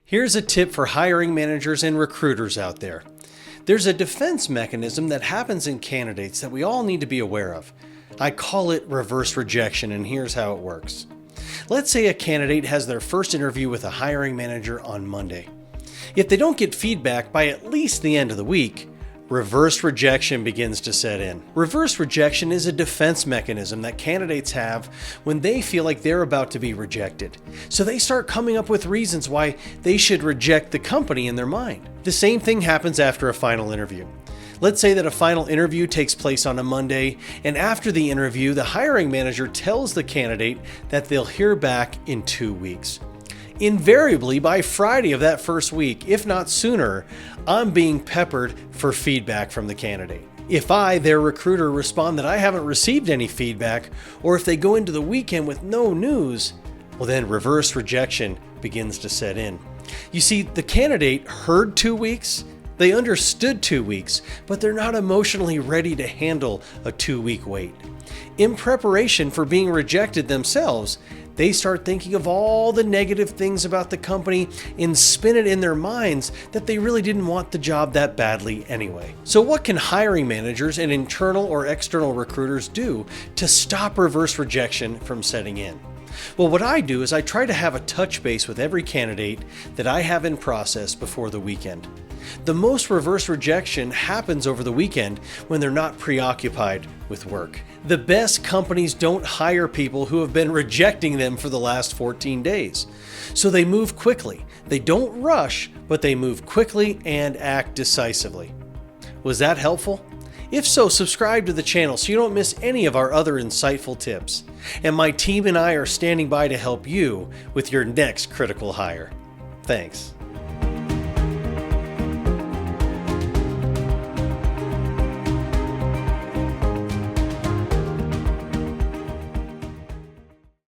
Here's a tip for hiring managers and recruiters out there. There's a defense mechanism that happens in candidates that we all need to be aware of. I call it reverse rejection, and here's how it works. Let's say a candidate has their first interview with a hiring manager on Monday. If they don't get feedback by at least the end of the week, reverse rejection begins to set in. Reverse rejection is a defense mechanism that candidates have when they feel like they're about to be rejected. So they start coming up with reasons why they should reject the company in their mind. The same thing happens after a final interview. Let's say that a final interview takes place on a Monday, and after the interview, the hiring manager tells the candidate that they'll hear back in 2 weeks. Invariably, by Friday of that first week, if not sooner, I'm being peppered for feedback from the candidate. If I, their recruiter, respond that I haven't received any feedback, or if they go into the weekend with no news, well then reverse rejection begins to set in. You see, the candidate heard 2 weeks, they understood 2 weeks, but they're not emotionally ready to handle a 2-week wait. In preparation for being rejected themselves, they start thinking of all the negative things about the company and spin it in their minds that they really didn't want the job that badly anyway. So what can hiring managers and internal or external recruiters do to stop reverse rejection from setting in? Well, what I do is I try to have a touch base with every candidate that I have in process before the weekend. The most reverse rejection happens over the weekend when they're not preoccupied with work. The best companies don't hire people who have been rejecting them for the last 14 days. So they move quickly. They don't rush, but they move quickly and act decisively. Was that helpful? If so, subscribe to the channel so you don't miss any of our other insightful tips. And my team and I are standing by to help you with your next critical hire. Thanks.